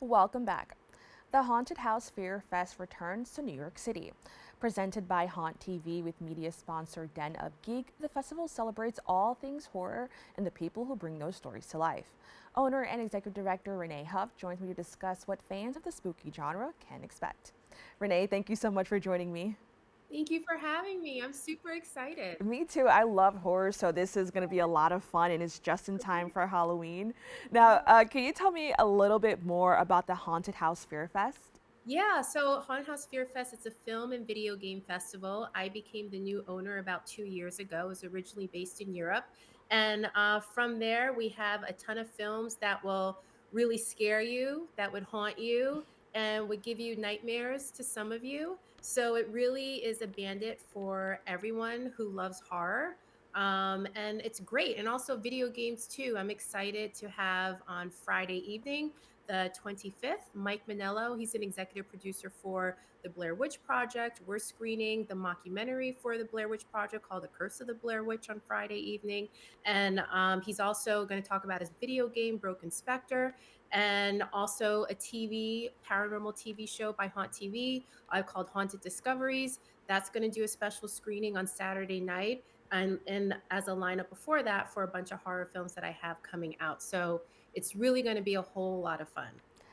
Welcome back. The Haunted House FearFest returns to New York City. Presented by Haunt TV with media sponsor Den of Geek, the festival celebrates all things horror and the people who bring those stories to life. Owner and executive director Renee Huff joins me to discuss what fans of the spooky genre can expect. Renee, thank you so much for joining me. Thank you for having me. I'm super excited. Me too. I love horror, so this is going to be a lot of fun, and it's just in time for Halloween. Now, can you tell me a little bit more about the Haunted House Fear Fest? Yeah, so Haunted House FearFest, it's a film and video game festival. I became the new owner about 2 years ago. It was originally based in Europe. And from there, we have a ton of films that will really scare you, that would haunt you, and would give you nightmares to some of you. So it really is a bandit for everyone who loves horror. And it's great. And also video games too. I'm excited to have on Friday evening the 25th. Mike Manello, he's an executive producer for the Blair Witch Project. We're screening the mockumentary for the Blair Witch Project called The Curse of the Blair Witch on Friday evening. And he's also going to talk about his video game, Broken Spectre, and also a paranormal TV show by Haunt TV called Haunted Discoveries. That's going to do a special screening on Saturday night. And as a lineup before that for a bunch of horror films that I have coming out. So it's really going to be a whole lot of fun.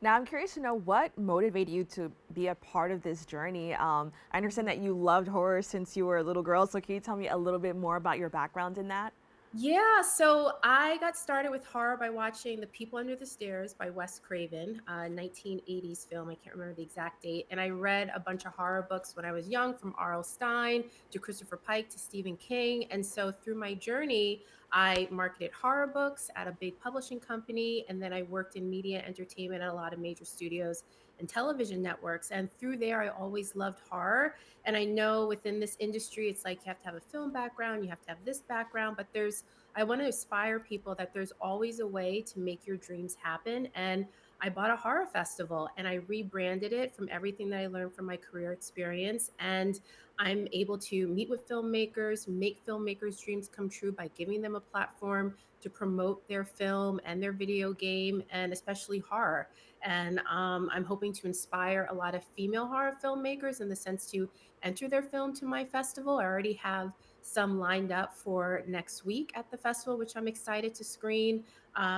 Now, I'm curious to know what motivated you to be a part of this journey. I understand that you loved horror since you were a little girl, so can you tell me a little bit more about your background in that? Yeah, so I got started with horror by watching The People Under the Stairs by Wes Craven, a 1980s film. I can't remember the exact date. And I read a bunch of horror books when I was young, from R.L. Stine to Christopher Pike to Stephen King. And so through my journey, I marketed horror books at a big publishing company. And then I worked in media entertainment at a lot of major studios and television networks. And through there, I always loved horror. And I know within this industry, it's like you have to have a film background, you have to have this background, but I want to inspire people that there's always a way to make your dreams happen. And I bought a horror festival and I rebranded it from everything that I learned from my career experience. And I'm able to meet with filmmakers, make filmmakers' dreams come true by giving them a platform to promote their film and their video game, and especially horror. And I'm hoping to inspire a lot of female horror filmmakers in the sense to enter their film to my festival. I already have some lined up for next week at the festival, which I'm excited to screen.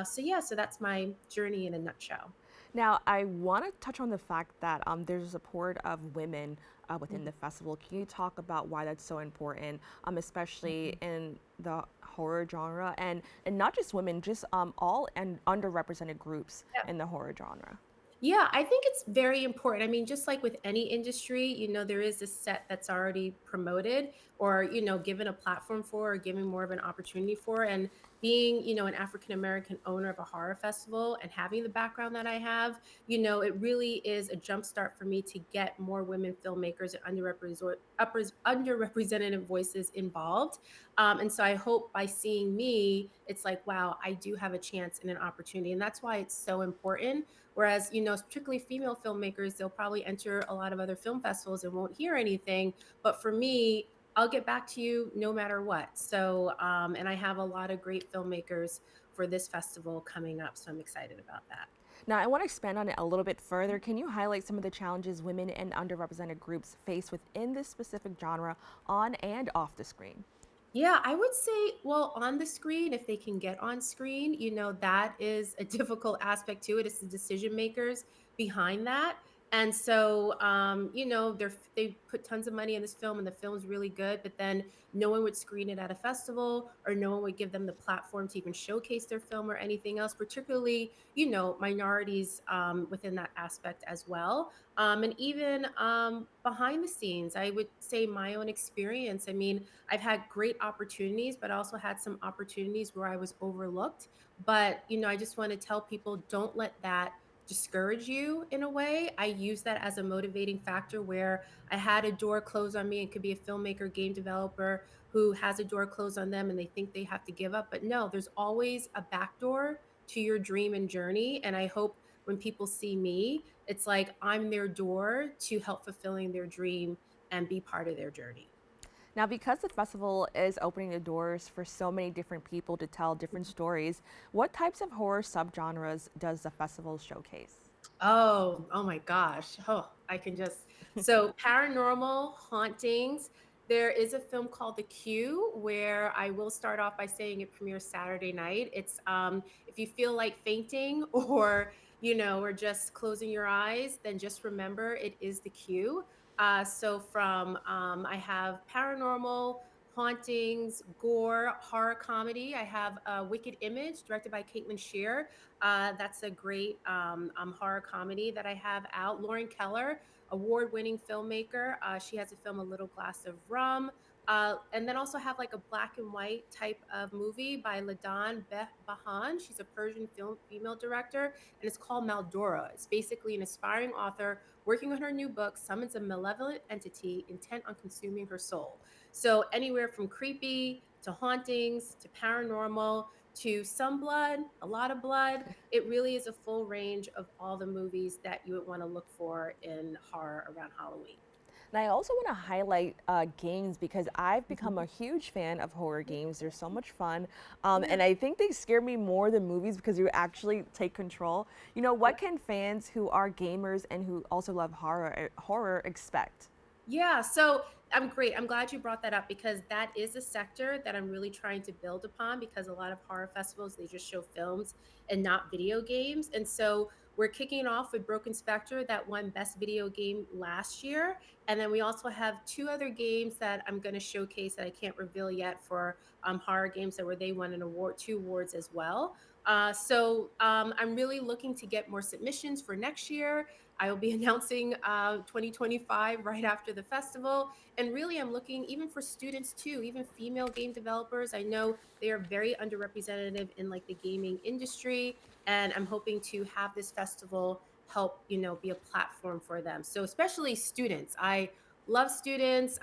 So that's my journey in a nutshell. Now, I want to touch on the fact that there's a support of women within the Mhm. festival. Can you talk about why that's so important, especially Mhm. in the horror genre, and not just women, just all and underrepresented groups Yeah. in the horror genre? Yeah, I think it's very important. I mean, just like with any industry, there is a set that's already promoted or, given a platform for or given more of an opportunity for. And being, an African American owner of a horror festival and having the background that I have, it really is a jumpstart for me to get more women filmmakers and underrepresented voices involved. And so I hope by seeing me, it's like, wow, I do have a chance and an opportunity. And that's why it's so important. Whereas, particularly female filmmakers, they'll probably enter a lot of other film festivals and won't hear anything. But for me, I'll get back to you no matter what. So, and I have a lot of great filmmakers for this festival coming up. So I'm excited about that. Now, I want to expand on it a little bit further. Can you highlight some of the challenges women and underrepresented groups face within this specific genre on and off the screen? Yeah, I would say, well, on the screen, if they can get on screen, that is a difficult aspect to it. It's the decision makers behind that. And so, they put tons of money in this film and the film's really good, but then no one would screen it at a festival or no one would give them the platform to even showcase their film or anything else, particularly, minorities within that aspect as well. And even behind the scenes, I would say my own experience. I mean, I've had great opportunities, but also had some opportunities where I was overlooked. But, I just want to tell people, don't let that discourage you in a way. I use that as a motivating factor where I had a door closed on me. It could be a filmmaker, game developer who has a door closed on them and they think they have to give up. But no, there's always a back door to your dream and journey. And I hope when people see me, it's like I'm their door to help fulfilling their dream and be part of their journey. Now, because the festival is opening the doors for so many different people to tell different stories, what types of horror subgenres does the festival showcase? Oh my gosh. Oh, I can just so paranormal hauntings. There is a film called The Queue where I will start off by saying it premieres Saturday night. It's if you feel like fainting or or just closing your eyes, then just remember it is The Queue. So from I have paranormal hauntings, gore, horror comedy. I have Wicked Image, directed by Caitlin Shear. That's a great horror comedy that I have out. Lauren Keller, award-winning filmmaker. She has a film, A Little Glass of Rum. And then also have like a black and white type of movie by Ladan Bahan. She's a Persian film female director, and it's called Maldora. It's basically an aspiring author working on her new book summons a malevolent entity intent on consuming her soul. So anywhere from creepy to hauntings to paranormal to some blood, a lot of blood. It really is a full range of all the movies that you would want to look for in horror around Halloween. And I also want to highlight games because I've become Mhm. a huge fan of horror games. They're so much fun. Yeah. And I think they scare me more than movies because you actually take control. You know, Yeah. what can fans who are gamers and who also love horror expect? Yeah, so I'm great. I'm glad you brought that up because that is a sector that I'm really trying to build upon because a lot of horror festivals they just show films and not video games. And so we're kicking it off with Broken Spectre that won best video game last year. And then we also have two other games that I'm going to showcase that I can't reveal yet for horror games that where they won an award, two awards as well. I'm really looking to get more submissions for next year. I will be announcing 2025 right after the festival. And really, I'm looking even for students too, even female game developers. I know they are very underrepresented in like the gaming industry. And I'm hoping to have this festival help, be a platform for them. So, especially students. I love students.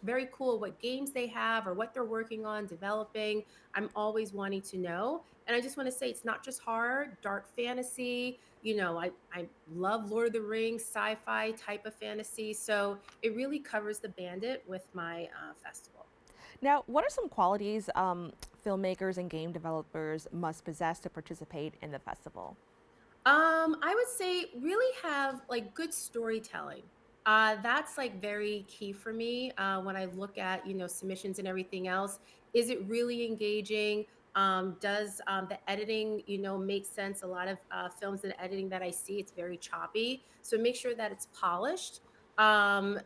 Very cool what games they have or what they're working on developing. I'm always wanting to know. And I just want to say it's not just horror, dark fantasy, I love Lord of the Rings, sci-fi type of fantasy. So it really covers the bandit with my festival. Now, what are some qualities filmmakers and game developers must possess to participate in the festival? I would say really have like good storytelling. That's like very key for me when I look at submissions and everything else. Is it really engaging? Does the editing make sense? A lot of films and editing that I see, it's very choppy. So make sure that it's polished. Um,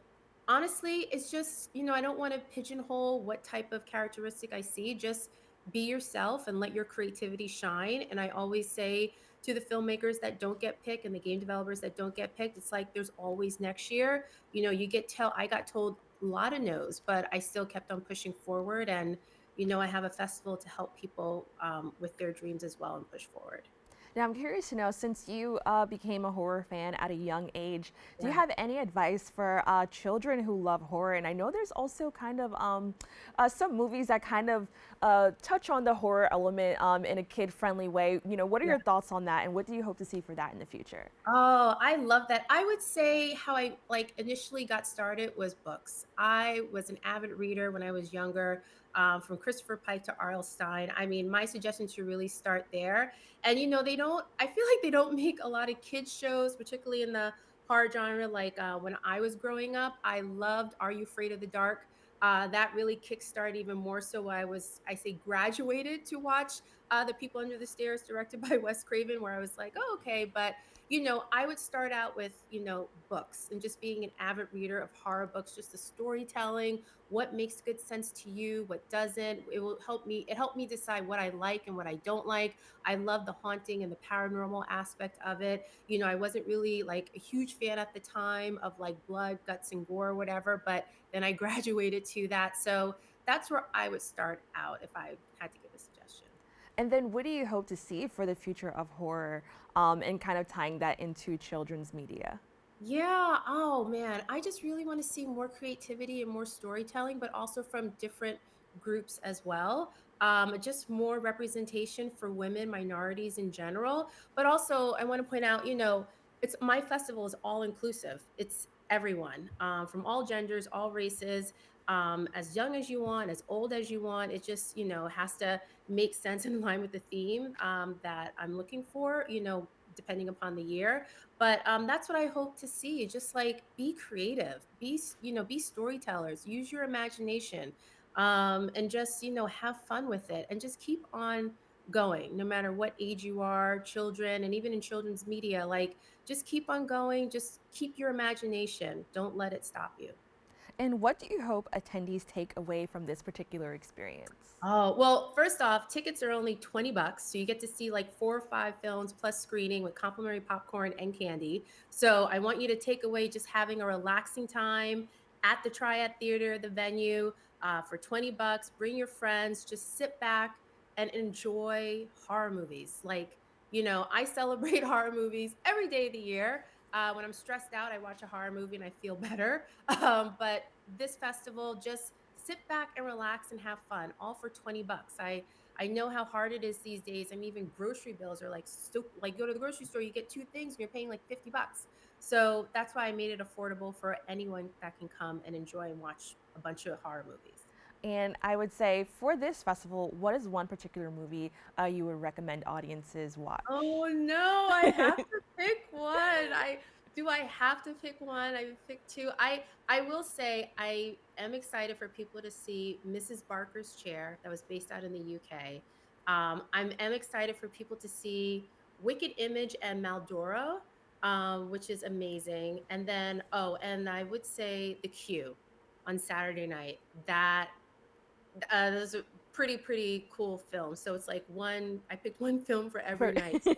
Honestly, it's just I don't want to pigeonhole what type of characteristic I see. Just be yourself and let your creativity shine. And I always say to the filmmakers that don't get picked and the game developers that don't get picked, it's like there's always next year. I got told a lot of no's, but I still kept on pushing forward. And, I have a festival to help people with their dreams as well and push forward. Now, I'm curious to know, since you became a horror fan at a young age, do you Yeah. have any advice for children who love horror? And I know there's also kind of some movies that kind of touch on the horror element in a kid-friendly way. You know, what are Yeah. your thoughts on that, and what do you hope to see for that in the future? Oh, I love that. I would say how I like initially got started was books. I was an avid reader when I was younger, from Christopher Pike to R.L. Stein. I mean, my suggestion to really start there. And they don't. I feel like they don't make a lot of kids shows, particularly in the horror genre. Like when I was growing up, I loved Are You Afraid of the Dark? That really kickstarted even more so. I say graduated to watch The People Under the Stairs, directed by Wes Craven, where I was like, oh, okay, but I would start out with, books and just being an avid reader of horror books, just the storytelling, what makes good sense to you, what doesn't. It helped me decide what I like and what I don't like. I love the haunting and the paranormal aspect of it. I wasn't really like a huge fan at the time of like blood, guts, and gore or whatever, but then I graduated to that. So that's where I would start out if I had to give a suggestion. And then, what do you hope to see for the future of horror, and kind of tying that into children's media? Yeah. Oh man, I just really want to see more creativity and more storytelling, but also from different groups as well. Just more representation for women, minorities in general. But also, I want to point out, it's my festival is all inclusive. It's everyone from all genders, all races, as young as you want, as old as you want. It just, has to make sense in line with the theme that I'm looking for. depending upon the year. But that's what I hope to see. Just like be creative, be storytellers, use your imagination, and just have fun with it, and just keep on going no matter what age you are, children, and even in children's media. Like, just keep on going, just keep your imagination, don't let it stop you. And what do you hope attendees take away from this particular experience? Oh, well, first off, tickets are only $20. So you get to see like 4 or 5 films plus screening with complimentary popcorn and candy. So I want you to take away just having a relaxing time at the Triad Theater, the venue, for $20. Bring your friends, just sit back and enjoy horror movies. Like, I celebrate horror movies every day of the year. When I'm stressed out, I watch a horror movie and I feel better. But this festival, just sit back and relax and have fun, all for $20. I know how hard it is these days. I mean, even grocery bills are like, so like, go to the grocery store, you get 2 things and you're paying like $50. So that's why I made it affordable for anyone that can come and enjoy and watch a bunch of horror movies. And I would say for this festival, what is one particular movie you would recommend audiences watch? Oh no, I have to pick one. I have to pick one? I would pick two. I will say I am excited for people to see Mrs. Barker's Chair, that was based out in the UK. Am excited for people to see Wicked Image and Maldoro, which is amazing. And then, and I would say The Queue on Saturday night. Those are pretty cool films. So it's like I picked one film for every For night. So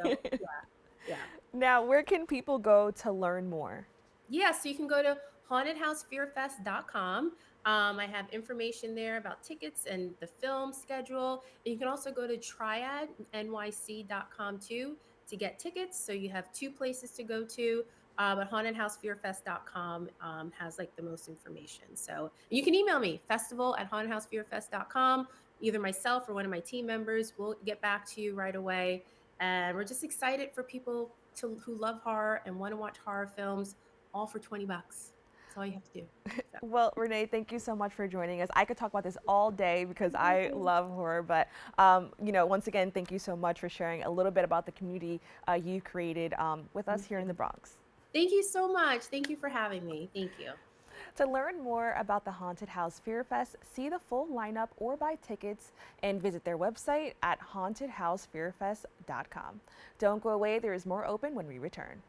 yeah. Now, where can people go to learn more? Yeah, so you can go to hauntedhousefearfest.com. I have information there about tickets and the film schedule. And you can also go to triadnyc.com too to get tickets. So you have 2 places to go to. But hauntedhousefearfest.com has like the most information. So you can email me, festival@hauntedhousefearfest.com. Either myself or one of my team members will get back to you right away. And we're just excited for people who love horror and want to watch horror films, all for $20. That's all you have to do. So, Well, Renee, thank you so much for joining us. I could talk about this all day because I Yay. love horror, but once again, thank you so much for sharing a little bit about the community you created with us Thank here in you. the Bronx. Thank you so much. Thank you for having me. Thank you. To learn more about the Haunted House Fear Fest, see the full lineup or buy tickets and visit their website at hauntedhousefearfest.com. Don't go away, there is more open when we return.